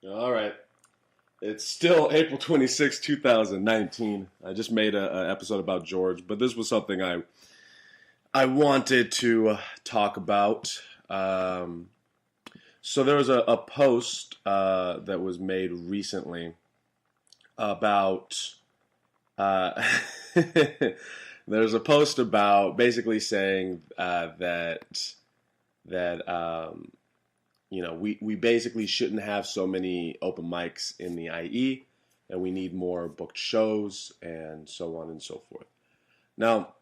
All right. It's still April 26, 2019. I just made an episode about George, but this was something I wanted to talk about. So there was a post that was made recently about there's a post about basically saying that we basically shouldn't have so many open mics in the IE, and we need more booked shows, and so on and so forth. Now,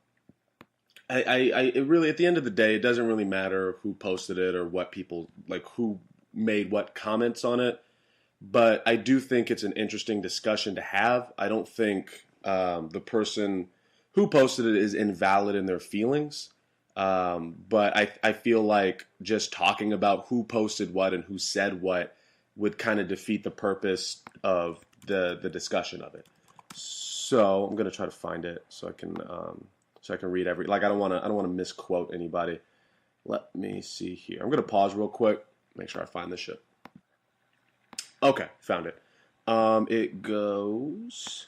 it really, at the end of the day, it doesn't really matter who posted it or what people, like who made what comments on it, but I do think it's an interesting discussion to have. I don't think the person who posted it is invalid in their feelings. But I feel like just talking about who posted what and who said what would kind of defeat the purpose of the discussion of it. So I'm gonna try to find it so I can read every, like I don't want to misquote anybody. Let me see here. I'm gonna pause real quick, make sure I find this shit. Okay, found it.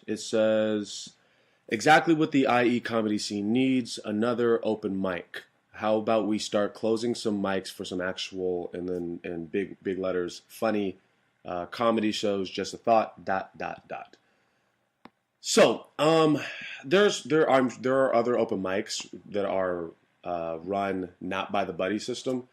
It says, exactly what the IE comedy scene needs, another open mic. How about we start closing some mics for some actual, and then in big letters, funny comedy shows, just a thought, ... So, there are other open mics that are run not by the buddy system,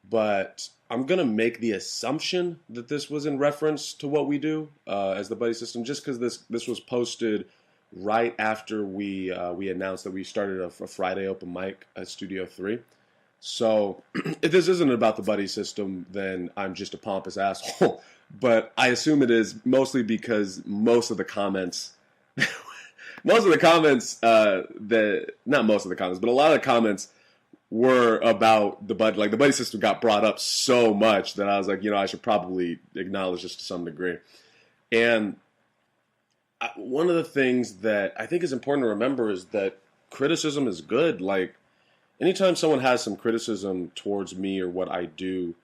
but I'm going to make the assumption that this was in reference to what we do as the buddy system, just because this was posted right after we announced that we started a Friday open mic at Studio 3. So if this isn't about the buddy system, then I'm just a pompous asshole. But I assume it is mostly because most of the comments, not most of the comments, but a lot of the comments were about the buddy. Like the buddy system got brought up so much that I was like, I should probably acknowledge this to some degree. And one of the things that I think is important to remember is that criticism is good. Like, anytime someone has some criticism towards me or what I do,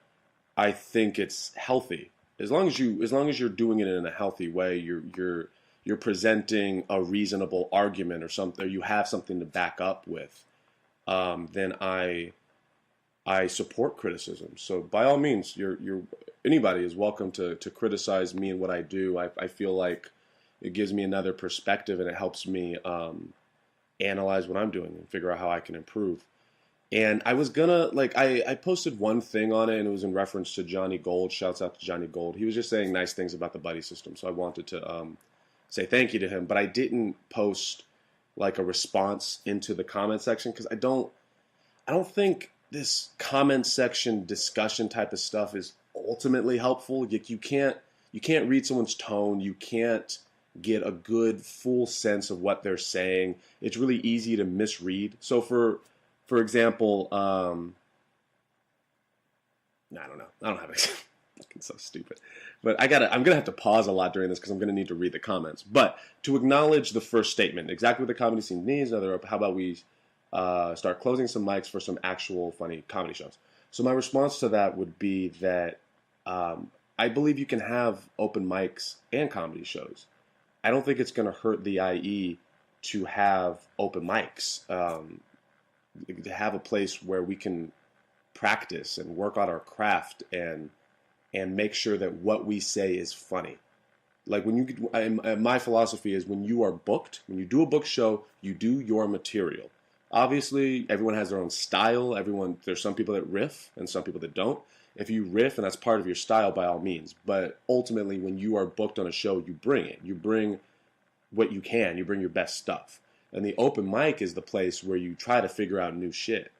I think it's healthy. As long as you're doing it in a healthy way, you're presenting a reasonable argument or something, or you have something to back up with, then I support criticism. So by all means, anybody is welcome to criticize me and what I do. I feel like it gives me another perspective, and it helps me analyze what I'm doing and figure out how I can improve. And I was gonna, I posted one thing on it, and it was in reference to Johnny Gold. Shouts out to Johnny Gold. He was just saying nice things about the buddy system, so I wanted to say thank you to him. But I didn't post like a response into the comment section because I don't think this comment section discussion type of stuff is ultimately helpful. You can't read someone's tone. You can't get a good full sense of what they're saying. It's really easy to misread. So for example, I don't know. I don't have it. It's so stupid. But I'm going to have to pause a lot during this because I'm going to need to read the comments. But to acknowledge the first statement, exactly what the comedy scene needs, how about we start closing some mics for some actual funny comedy shows. So my response to that would be that I believe you can have open mics and comedy shows. I don't think it's going to hurt the IE to have open mics, to have a place where we can practice and work on our craft and make sure that what we say is funny. Like my philosophy is when you are booked, when you do a book show, you do your material. Obviously, everyone has their own style. There's some people that riff and some people that don't. If you riff and that's part of your style, by all means. But ultimately, when you are booked on a show, you bring it. You bring what you can. You bring your best stuff. And the open mic is the place where you try to figure out new shit.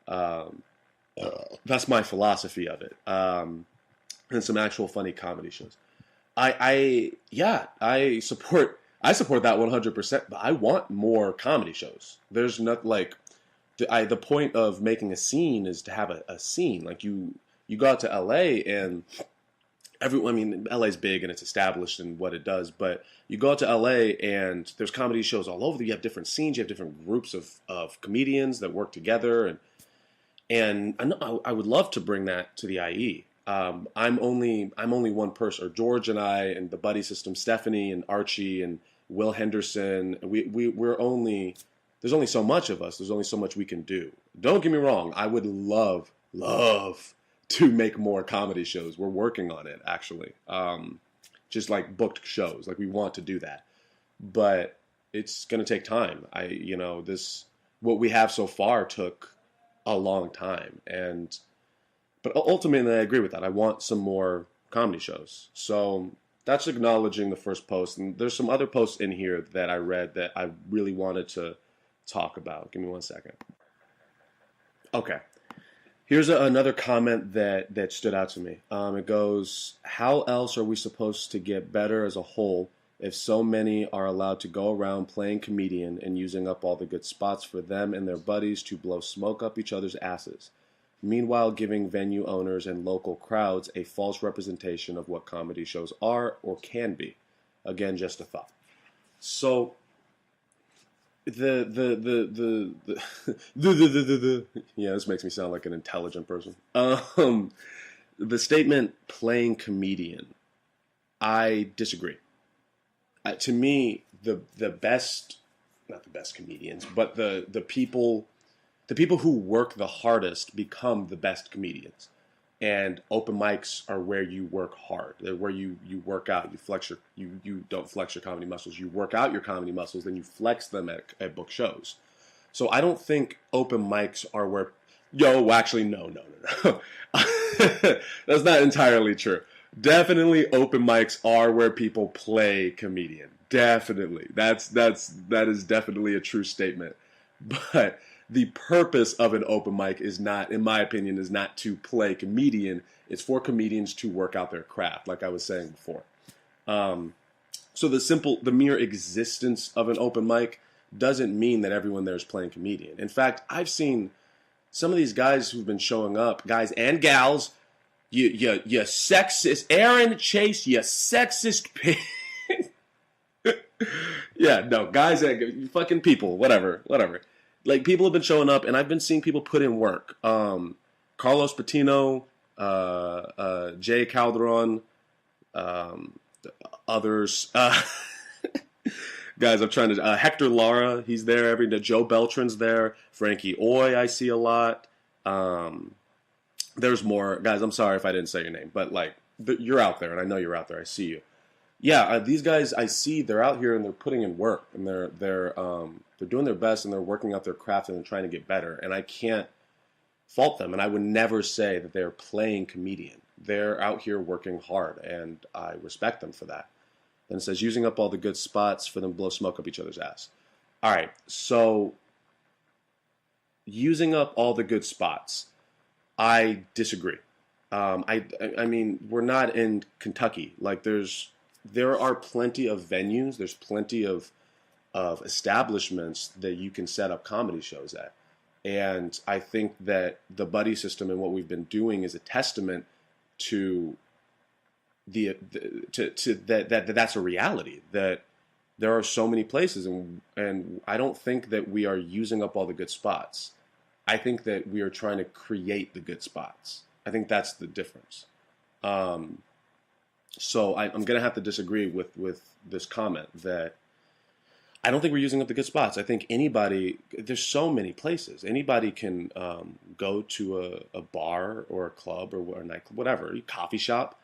That's my philosophy of it. And some actual funny comedy shows. I support that 100%. But I want more comedy shows. There's not the point of making a scene is to have a scene. Like you go out to LA and LA's big and it's established in what it does, but you go out to LA and there's comedy shows all over. You have different scenes, you have different groups of comedians that work together, and I would love to bring that to the IE. I'm only one person, or George and I and the buddy system, Stephanie and Archie and Will Henderson. We're only there's only so much of us. There's only so much we can do. Don't get me wrong. I would love to make more comedy shows. We're working on it actually. Just like booked shows. Like we want to do that, but it's going to take time. This what we have so far took a long time, but ultimately I agree with that. I want some more comedy shows. So that's acknowledging the first post, and there's some other posts in here that I read that I really wanted to talk about. Give me 1 second. Okay. Here's another comment that stood out to me. It goes, how else are we supposed to get better as a whole if so many are allowed to go around playing comedian and using up all the good spots for them and their buddies to blow smoke up each other's asses? Meanwhile, giving venue owners and local crowds a false representation of what comedy shows are or can be. Again, just a thought. So yeah, this makes me sound like an intelligent person. The statement "playing comedian," I disagree. To me, the best, not the best comedians, but the people who work the hardest become the best comedians. And open mics are where you work hard. They're where you work out. You don't flex your comedy muscles. You work out your comedy muscles, then you flex them at book shows. So I don't think open mics are where. Actually, no. That's not entirely true. Definitely, open mics are where people play comedian. Definitely, that is definitely a true statement. But the purpose of an open mic is not, in my opinion, is not to play comedian. It's for comedians to work out their craft, like I was saying before. So the mere existence of an open mic doesn't mean that everyone there is playing comedian. In fact, I've seen some of these guys who've been showing up, guys and gals, you sexist, Aaron Chase, you sexist pig. Yeah, no, guys and fucking people, whatever. Like, people have been showing up, and I've been seeing people put in work. Carlos Patino, Jay Calderon, others. Guys, I'm trying to... Hector Lara, he's there every day. Joe Beltran's there. Frankie Oy, I see a lot. There's more. Guys, I'm sorry if I didn't say your name, but, like, you're out there, and I know you're out there. I see you. Yeah, these guys, I see they're out here, and they're putting in work, and they're doing their best, and they're working out their craft, and they're trying to get better. And I can't fault them, and I would never say that they're playing comedian. They're out here working hard, and I respect them for that. Then it says, using up all the good spots for them to blow smoke up each other's ass. All right, so using up all the good spots, I disagree. I mean, we're not in Kentucky. Like, there are plenty of venues. There's plenty of establishments that you can set up comedy shows at. And I think that the buddy system and what we've been doing is a testament to that's a reality, that there are so many places, and I don't think that we are using up all the good spots. I think that we are trying to create the good spots. I think that's the difference. So I'm going to have to disagree with this comment that I don't think we're using up the good spots. I think there's so many places. Anybody can go to a bar or a club or a nightclub, whatever, a coffee shop,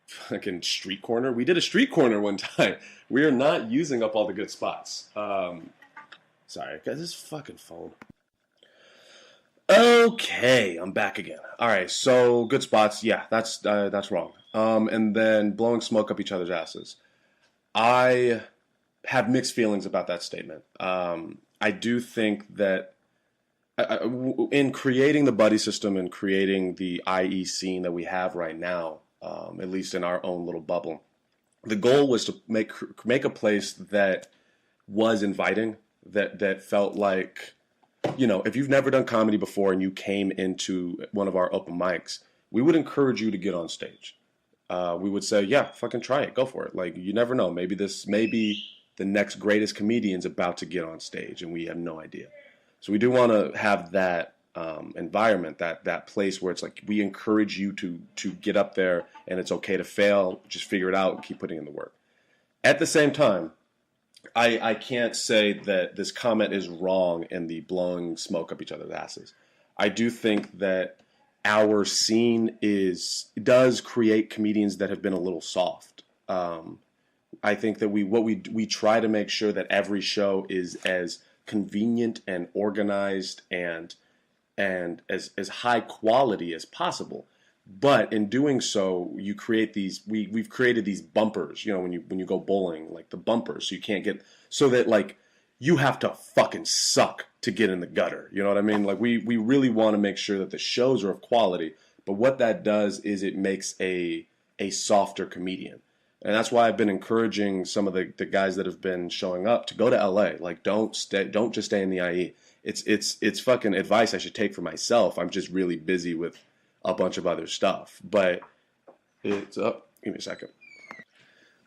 fucking street corner. We did a street corner one time. We are not using up all the good spots. Sorry, guys, this fucking phone. Okay, I'm back again. All right, so good spots. Yeah, that's wrong. And then blowing smoke up each other's asses. I have mixed feelings about that statement. I do think that in creating the buddy system and creating the IE scene that we have right now, at least in our own little bubble, the goal was to make a place that was inviting, that felt like, if you've never done comedy before and you came into one of our open mics, we would encourage you to get on stage. We would say, yeah, fucking try it. Go for it. Like, you never know. Maybe the next greatest comedian's about to get on stage and we have no idea. So we do want to have that environment, that place where it's like we encourage you to get up there and it's okay to fail, just figure it out and keep putting in the work. At the same time, I can't say that this comment is wrong in the blowing smoke up each other's asses. I do think that our scene does create comedians that have been a little soft. I think that we try to make sure that every show is as convenient and organized and as high quality as possible. But in doing so, you create we've created these bumpers, when you go bowling, like the bumpers, so you can't get, so that like you have to fucking suck to get in the gutter. You know what I mean? Like we really want to make sure that the shows are of quality, but what that does is it makes a softer comedian. And that's why I've been encouraging some of the guys that have been showing up to go to LA. Like don't just stay in the IE. It's fucking advice I should take for myself. I'm just really busy with a bunch of other stuff. But it's up. Give me a second.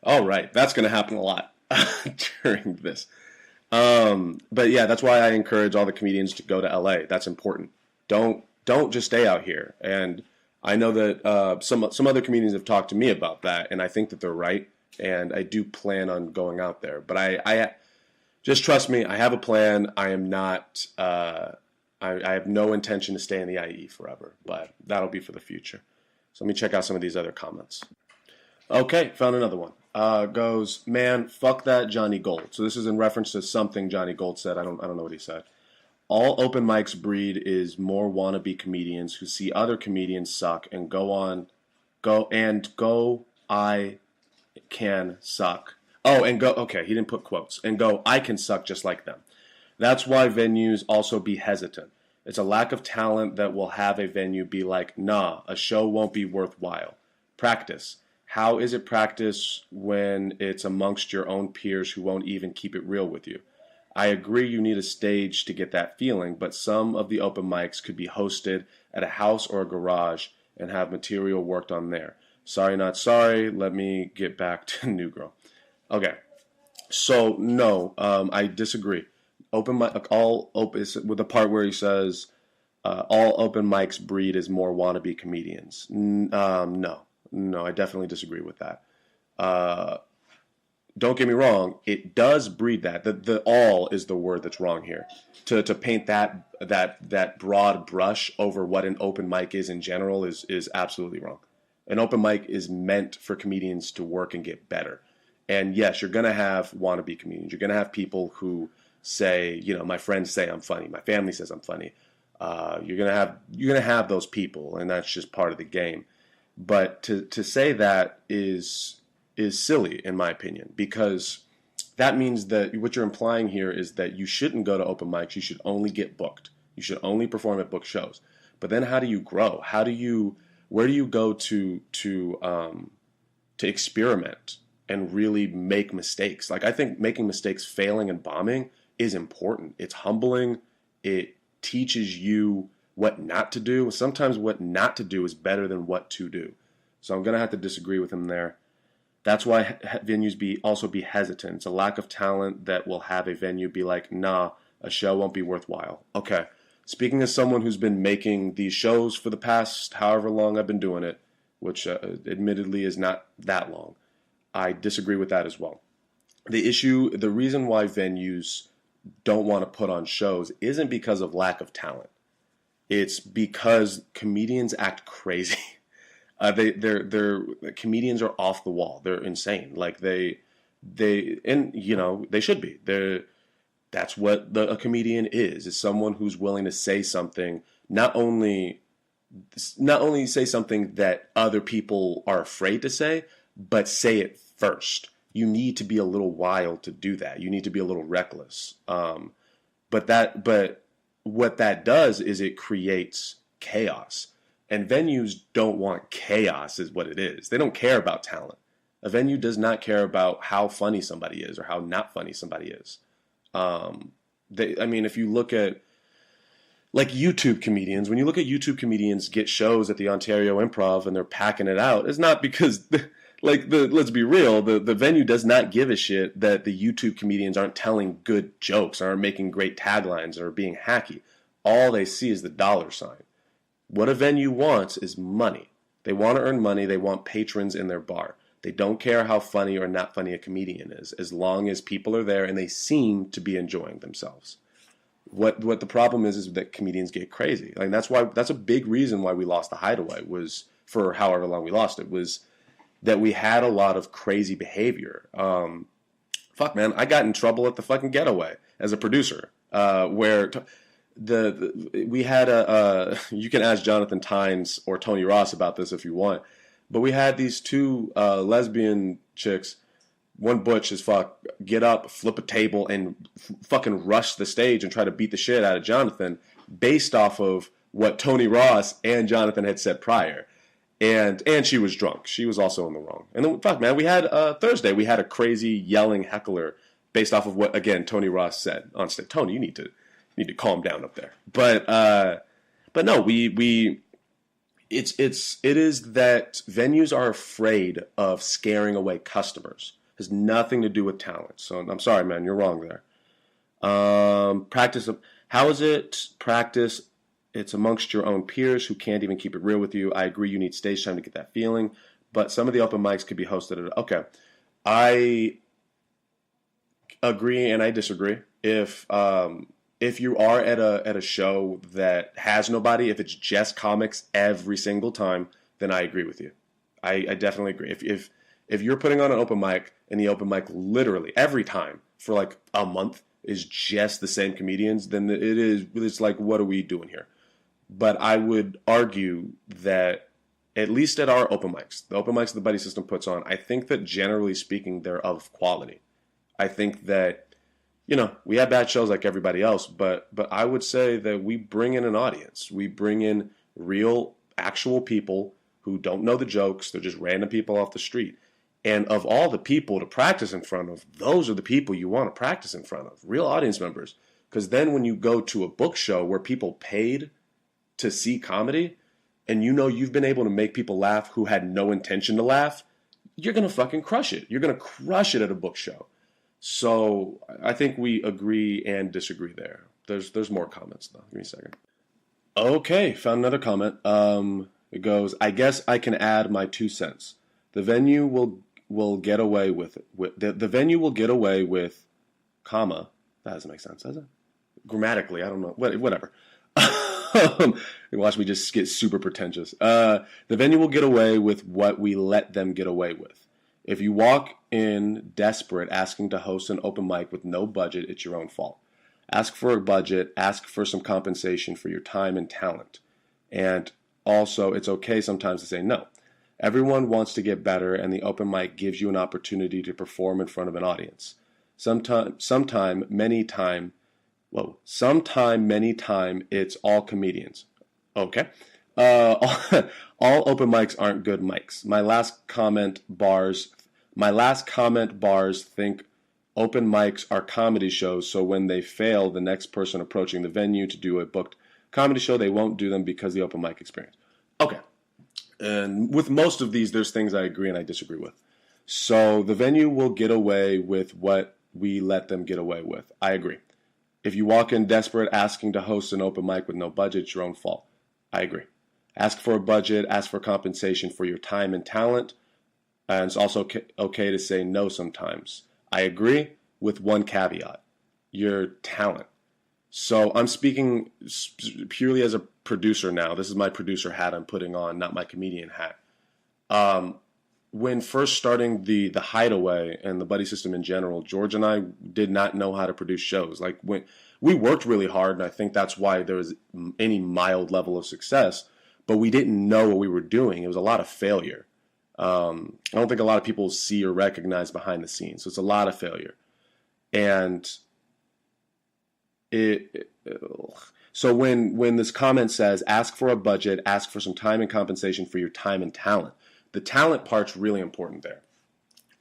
All right, that's going to happen a lot during this. But yeah, that's why I encourage all the comedians to go to LA. That's important. Don't just stay out here. And I know that some other comedians have talked to me about that, and I think that they're right. And I do plan on going out there. But I just trust me. I have a plan. I am not. I have no intention to stay in the IE forever, but that'll be for the future. So let me check out some of these other comments. Okay, found another one. Goes, man, fuck that Johnny Gold. So this is in reference to something Johnny Gold said. I don't know what he said. All open mics breed is more wannabe comedians who see other comedians suck and I can suck. Oh, and go, okay, he didn't put quotes. And go, I can suck just like them. That's why venues also be hesitant. It's a lack of talent that will have a venue be like, nah, a show won't be worthwhile. Practice. How is it practice when it's amongst your own peers who won't even keep it real with you? I agree you need a stage to get that feeling, but some of the open mics could be hosted at a house or a garage and have material worked on there. Sorry, not sorry. Let me get back to New Girl. Okay. So, no, I disagree. Open mic, all open, with the part where he says all open mics breed is more wannabe comedians. No, I definitely disagree with that. Don't get me wrong, it does breed that. The all is the word that's wrong here. To paint that broad brush over what an open mic is in general is absolutely wrong. An open mic is meant for comedians to work and get better. And yes, you're gonna have wannabe comedians. You're gonna have people who say, my friends say I'm funny, my family says I'm funny. You're gonna have those people, and that's just part of the game. But to say that is silly in my opinion, because that means that what you're implying here is that you shouldn't go to open mics. You should only get booked. You should only perform at booked shows. But then how do you grow? Where do you go to experiment and really make mistakes? Like, I think making mistakes, failing and bombing is important. It's humbling. It teaches you what not to do. Sometimes what not to do is better than what to do. So I'm going to have to disagree with him there. That's why venues also be hesitant. It's a lack of talent that will have a venue be like, nah, a show won't be worthwhile. Okay. Speaking as someone who's been making these shows for the past however long I've been doing it, which admittedly is not that long, I disagree with that as well. The reason why venues don't want to put on shows isn't because of lack of talent. It's because comedians act crazy. They're comedians are off the wall. They're insane. Like they should be. That's what a comedian is someone who's willing to say something, not only say something that other people are afraid to say, but say it first. You need to be a little wild to do that. You need to be a little reckless. But what that does is it creates chaos. And venues don't want chaos, is what it is. They don't care about talent. A venue does not care about how funny somebody is or how not funny somebody is. If you look at like YouTube comedians, when you look at YouTube comedians get shows at the Ontario Improv and they're packing it out, it's not because let's be real, the venue does not give a shit that the YouTube comedians aren't telling good jokes, aren't making great taglines, or being hacky. all they see is the dollar sign. What a venue wants is money. They want to earn money. They want patrons in their bar. They don't care how funny or not funny a comedian is, as long as people are there and they seem to be enjoying themselves. What the problem is that comedians get crazy. Like that's a big reason why we lost the Hideaway, was for however long we lost it, was that we had a lot of crazy behavior. Fuck man, I got in trouble at the fucking Getaway as a producer, where we had you can ask Jonathan Tynes or Tony Ross about this if you want, but we had these two lesbian chicks, one butch as fuck, get up, flip a table, and fucking rush the stage and try to beat the shit out of Jonathan based off of what Tony Ross and Jonathan had said prior. And she was drunk. She was also in the wrong. And then, fuck, man, we had Thursday, we had a crazy yelling heckler based off of what, again, Tony Ross said on stage. Tony, you need to calm down up there. But no, it is that venues are afraid of scaring away customers. It has nothing to do with talent. So I'm sorry, man, you're wrong there. Practice. How is it practice? It's amongst your own peers who can't even keep it real with you. I agree you need stage time to get that feeling, but some of the open mics could be hosted at... Okay. I agree and I disagree. If you are at a show that has nobody, if it's just comics every single time, then I agree with you. I definitely agree. If you're putting on an open mic and the open mic literally every time for like a month is just the same comedians, then it's like, what are we doing here? But I would argue that at least at our open mics, the open mics the Buddy System puts on, I think that generally speaking, they're of quality. I think that, we have bad shows like everybody else, but I would say that we bring in an audience. We bring in real, actual people who don't know the jokes. They're just random people off the street. And of all the people to practice in front of, those are the people you want to practice in front of, real audience members. Because then when you go to a book show where people paid to see comedy, and you've been able to make people laugh who had no intention to laugh, you're going to fucking crush it. You're going to crush it at a book show. So I think we agree and disagree there. There's more comments, though. Give me a second. Okay, found another comment. It goes, I guess I can add my 2 cents. The venue will get away with it. The venue will get away with, comma, that doesn't make sense, does it? Grammatically, I don't know. Whatever. Watch me just get super pretentious. The venue will get away with what we let them get away with. If you walk in desperate asking to host an open mic with no budget, it's your own fault. Ask for a budget, ask for some compensation for your time and talent. And also, it's okay sometimes to say no. Everyone wants to get better, and the open mic gives you an opportunity to perform in front of an audience. Sometime, many time, it's all comedians. Okay. All open mics aren't good mics. My last comment bars think open mics are comedy shows, so when they fail, the next person approaching the venue to do a booked comedy show, they won't do them because of the open mic experience. Okay. And with most of these, there's things I agree and I disagree with. So the venue will get away with what we let them get away with. I agree. If you walk in desperate asking to host an open mic with no budget, it's your own fault. I agree. Ask for a budget, ask for compensation for your time and talent. And it's also okay to say no sometimes. I agree with one caveat. Your talent. So I'm speaking purely as a producer now. This is my producer hat I'm putting on, not my comedian hat. When first starting the Hideaway and the Buddy System in general, George and I did not know how to produce shows. Like when we worked really hard, and I think that's why there was any mild level of success, but we didn't know what we were doing. It was a lot of failure. I don't think a lot of people see or recognize behind the scenes. So it's a lot of failure. And so when this comment says, ask for a budget, ask for some time and compensation for your time and talent, the talent part's really important there.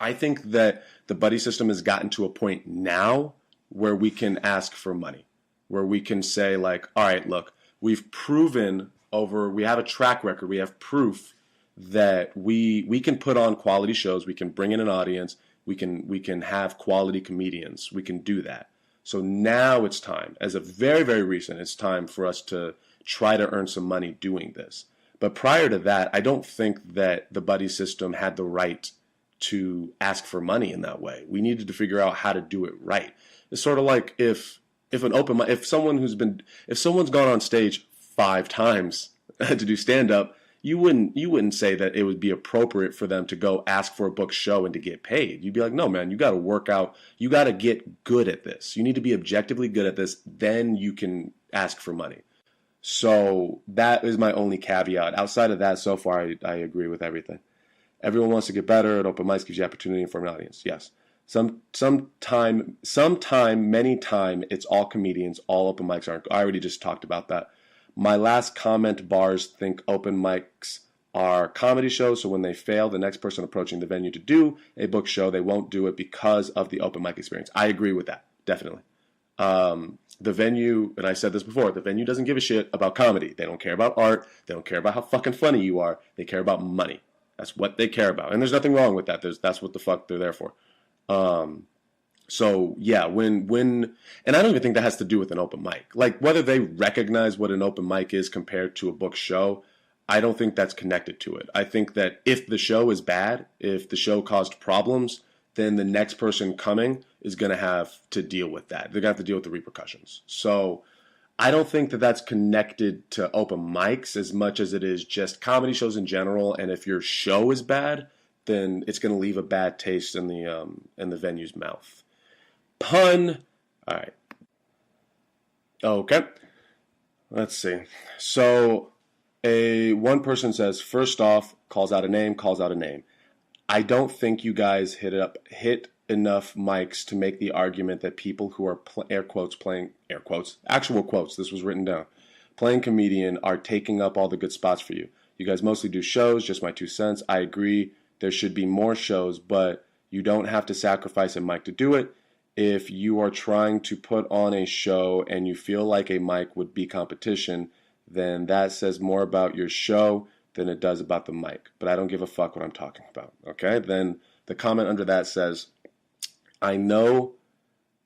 I think that the Buddy System has gotten to a point now where we can ask for money, where we can say like, all right, look, we've proven we have a track record, we have proof that we can put on quality shows, we can bring in an audience, we can have quality comedians, we can do that. So now it's time, as of very, very recent, it's time for us to try to earn some money doing this. But prior to that, I don't think that the buddy system had the right to ask for money in that way. We needed to figure out how to do it right. It's sort of like if someone's gone on stage 5 times to do stand up, you wouldn't say that it would be appropriate for them to go ask for a booked show and to get paid. You'd be like, no, man, you got to work out. You got to get good at this. You need to be objectively good at this. Then you can ask for money. So that is my only caveat. Outside of that, so far, I agree with everything. Everyone wants to get better, and open mics gives you opportunity and form an audience. Yes. Sometime, many time, it's all comedians. All open mics aren't. I already just talked about that. My last comment, bars think open mics are comedy shows, so when they fail, the next person approaching the venue to do a book show, they won't do it because of the open mic experience. I agree with that, definitely. The venue, and I said this before, the venue doesn't give a shit about comedy. They don't care about art. They don't care about how fucking funny you are. They care about money. That's what they care about. And there's nothing wrong with that. That's what the fuck they're there for. So yeah, and I don't even think that has to do with an open mic. Like whether they recognize what an open mic is compared to a book show, I don't think that's connected to it. I think that if the show is bad, if the show caused problems, then the next person coming is going to have to deal with that. They're going to have to deal with the repercussions. So I don't think that that's connected to open mics as much as it is just comedy shows in general. And if your show is bad, then it's going to leave a bad taste in the venue's mouth. Pun. All right. Okay. Let's see. So one person says, first off, calls out a name. I don't think you guys hit enough mics to make the argument that people who are actual quotes, this was written down, playing comedian are taking up all the good spots for you. You guys mostly do shows, just my 2 cents. I agree there should be more shows, but you don't have to sacrifice a mic to do it. If you are trying to put on a show and you feel like a mic would be competition, then that says more about your show than it does about the mic. But I don't give a fuck what I'm talking about. Okay? Then the comment under that says, I know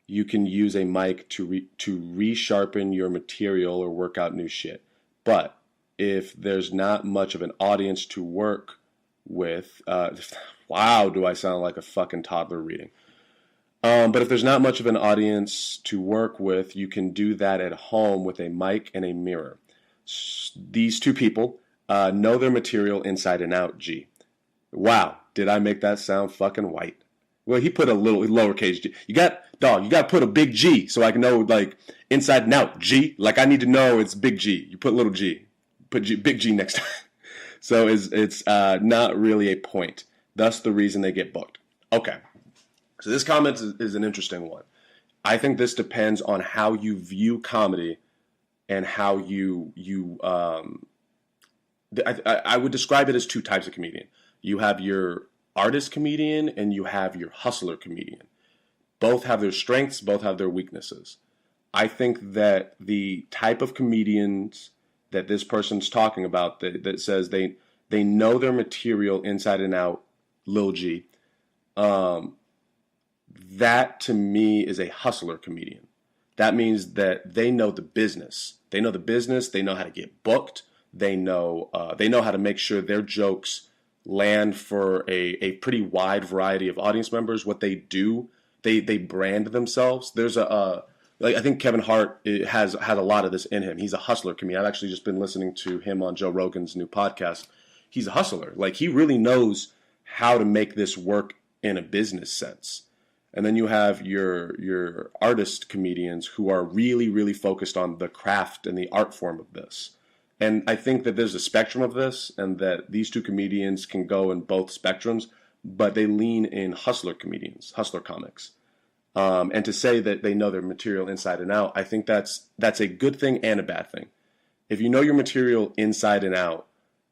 you can use a mic to resharpen your material or work out new shit. But if there's not much of an audience to work with, wow, do I sound like a fucking toddler reading. But if there's not much of an audience to work with, you can do that at home with a mic and a mirror. These two people know their material inside and out, G. Wow, did I make that sound fucking white? Well, he put a little lowercase g. You got to put a big G so I can know, like, inside and out, G. Like, I need to know it's big G. You put little G. Put big G next time. So it's not really a point. Thus the reason they get booked. Okay. So this comment is an interesting one. I think this depends on how you view comedy and how I would describe it as 2 types of comedian. You have your artist comedian and you have your hustler comedian. Both have their strengths, both have their weaknesses. I think that the type of comedians that this person's talking about that says they know their material inside and out, Lil G, that to me is a hustler comedian. That means that they know the business. They know how to get booked. They know how to make sure their jokes land for a pretty wide variety of audience members. What they do, they brand themselves. There's I think Kevin Hart has a lot of this in him. He's a hustler comedian. I've actually just been listening to him on Joe Rogan's new podcast. He's a hustler. Like, he really knows how to make this work in a business sense. And then you have your artist comedians who are really, really focused on the craft and the art form of this. And I think that there's a spectrum of this, and that these 2 comedians can go in both spectrums, but they lean in hustler comics. And to say that they know their material inside and out, I think that's a good thing and a bad thing. If you know your material inside and out,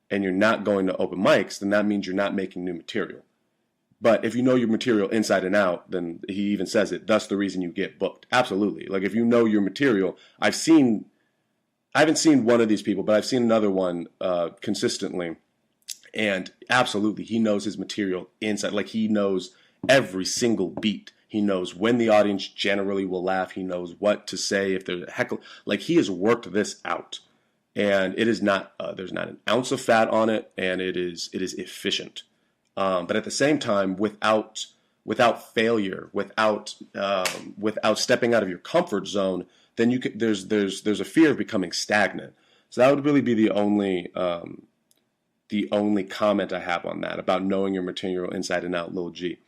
and you're not going to open mics, then that means you're not making new material. But if you know your material inside and out, then he even says it, that's the reason you get booked. Absolutely. Like, if you know your material, I haven't seen one of these people, but I've seen another one consistently. And absolutely, he knows his material inside. Like, he knows every single beat. He knows when the audience generally will laugh. He knows what to say if there's a heckle. Like, he has worked this out, and it is not there's not an ounce of fat on it, and it is efficient. But at the same time, without failure, without stepping out of your comfort zone, then there's a fear of becoming stagnant. So that would really be the only comment I have on that, about knowing your material inside and out, little G.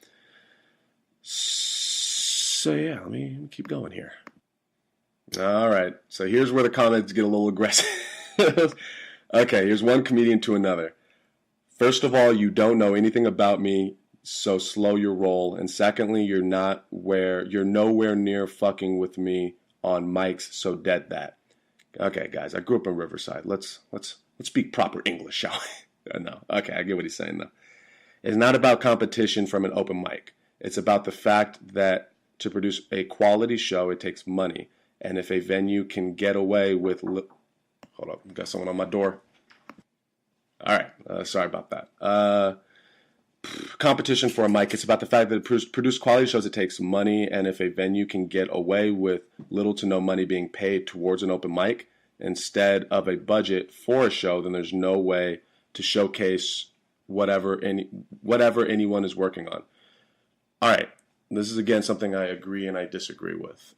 So yeah, let me keep going here. All right, so here's where the comments get a little aggressive. Okay, here's one comedian to another. First of all, you don't know anything about me, so slow your roll. And secondly, you're nowhere near fucking with me on mics, so dead that. Okay, guys, I grew up in Riverside. Let's speak proper English, shall we? No, okay, I get what he's saying though. It's not about competition from an open mic. It's about the fact that to produce a quality show, it takes money. And if a venue can get away with... Hold up, got someone on my door. All right, sorry about that. Competition for a mic. It's about the fact that to produce quality shows, it takes money. And if a venue can get away with little to no money being paid towards an open mic instead of a budget for a show, then there's no way to showcase whatever anyone is working on. All right, this is again something I agree and I disagree with.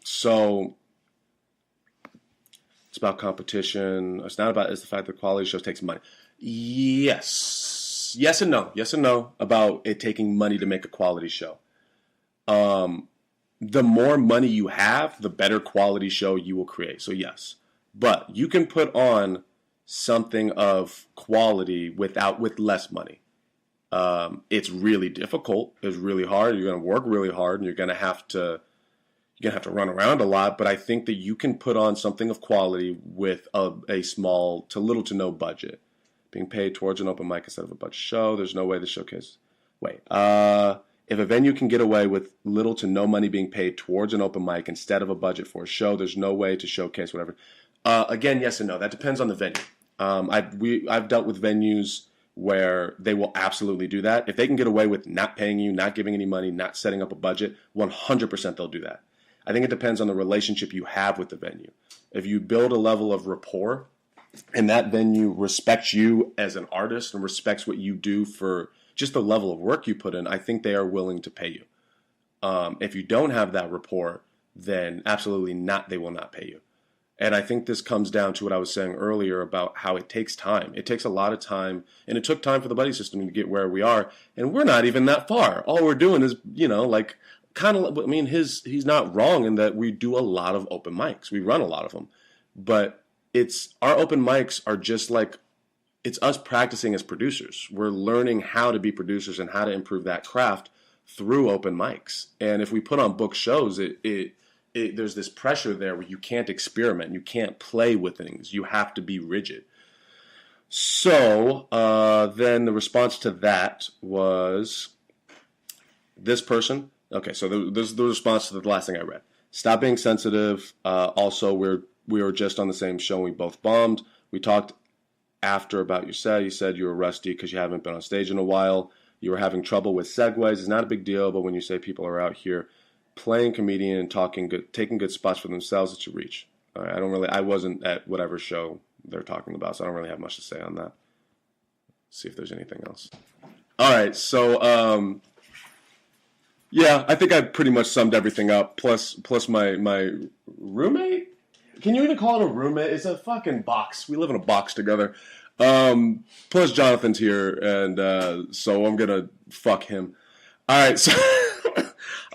So it's about competition. It's not about. It's the fact that quality shows takes money. Yes and no about it taking money to make a quality show. The more money you have, the better quality show you will create. So yes, but you can put on something of quality with less money. It's really difficult. It's really hard. You're going to work really hard, and you're going to have to run around a lot. But I think that you can put on something of quality with a small to little to no budget, being paid towards an open mic instead of a budget show. There's no way to showcase. If a venue can get away with little to no money being paid towards an open mic instead of a budget for a show, there's no way to showcase whatever. Again, yes and no. That depends on the venue. I've dealt with venues where they will absolutely do that. If they can get away with not paying you, not giving any money, not setting up a budget, 100% they'll do that. I think it depends on the relationship you have with the venue. If you build a level of rapport and that venue respects you as an artist and respects what you do for just the level of work you put in, I think they are willing to pay you. If you don't have that rapport, then absolutely not, they will not pay you. And I think this comes down to what I was saying earlier about how it takes time. It takes a lot of time, and it took time for the buddy system to get where we are, and we're not even that far. All we're doing is, he's not wrong in that we do a lot of open mics. We run a lot of them. But our open mics are just like, it's us practicing as producers. We're learning how to be producers and how to improve that craft through open mics. And if we put on book shows, there's this pressure there where you can't experiment, you can't play with things, you have to be rigid. So then the response to that was this person. Okay, so this is the response to the last thing I read. Stop being sensitive. Also, we were just on the same show and we both bombed. We talked after about your set. You said you were rusty because you haven't been on stage in a while. You were having trouble with segues. It's not a big deal, but when you say people are out here playing comedian and taking good spots for themselves, it's a reach. All right, I wasn't at whatever show they're talking about, so I don't really have much to say on that. Let's see if there's anything else. All right, so yeah, I think I pretty much summed everything up. Plus my roommate. Can you even call it a roommate? It's a fucking box. We live in a box together. Plus Jonathan's here, and so I'm gonna fuck him. All right, so.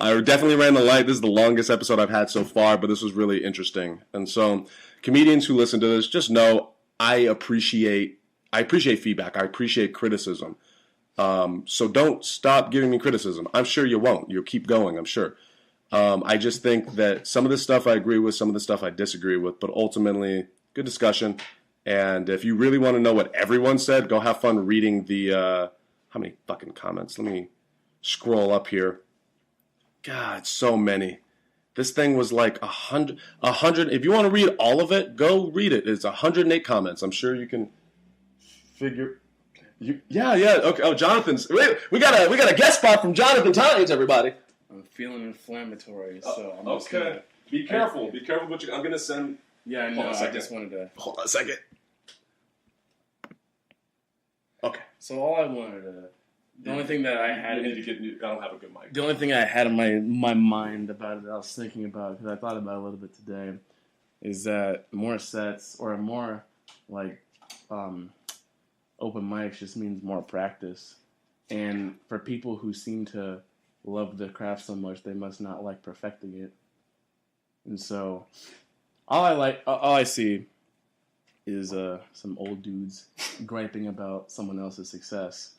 I definitely ran the light. This is the longest episode I've had so far, but this was really interesting. And so, comedians who listen to this, just know I appreciate feedback. I appreciate criticism. So don't stop giving me criticism. I'm sure you won't. You'll keep going, I'm sure. I just think that some of this stuff I agree with, some of the stuff I disagree with, but ultimately, good discussion. And if you really want to know what everyone said, go have fun reading the, how many fucking comments? Let me scroll up here. God, so many. This thing was like 100. If you want to read all of it, go read it. It's 108 comments. I'm sure you can figure. Yeah. Okay. Oh, Jonathan's. Wait, we got a guest spot from Jonathan Tynes, everybody. I'm feeling inflammatory, so I'm just okay. gonna... Be careful. Be careful. What I'm gonna send. Yeah, I know. I just wanted to. Hold on a second. Okay. So all I wanted to. The only thing that I had. You need to get. I don't have a good mic. The only thing I had in my mind about it, that I was thinking about, because I thought about it a little bit today, is that more sets or more like open mics just means more practice. And for people who seem to love the craft so much, they must not like perfecting it. And so all I see is some old dudes griping about someone else's success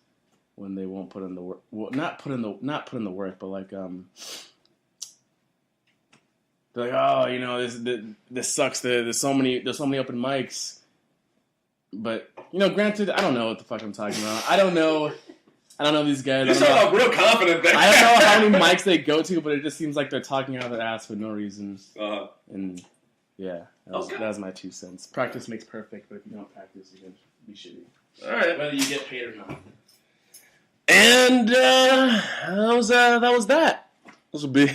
when they won't put in the work. Well, not put in the work, but like they're like, oh, you know, this sucks. There's so many open mics. But, you know, granted, I don't know what the fuck I'm talking about. I don't know these guys. You sound real confident there. I don't know how many mics they go to, but it just seems like they're talking out of their ass for no reason. And yeah, that was my 2 cents. Practice makes perfect, but if you don't practice, you're gonna be shitty. All right, whether you get paid or not. And that was that. This will be.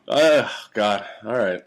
God. All right.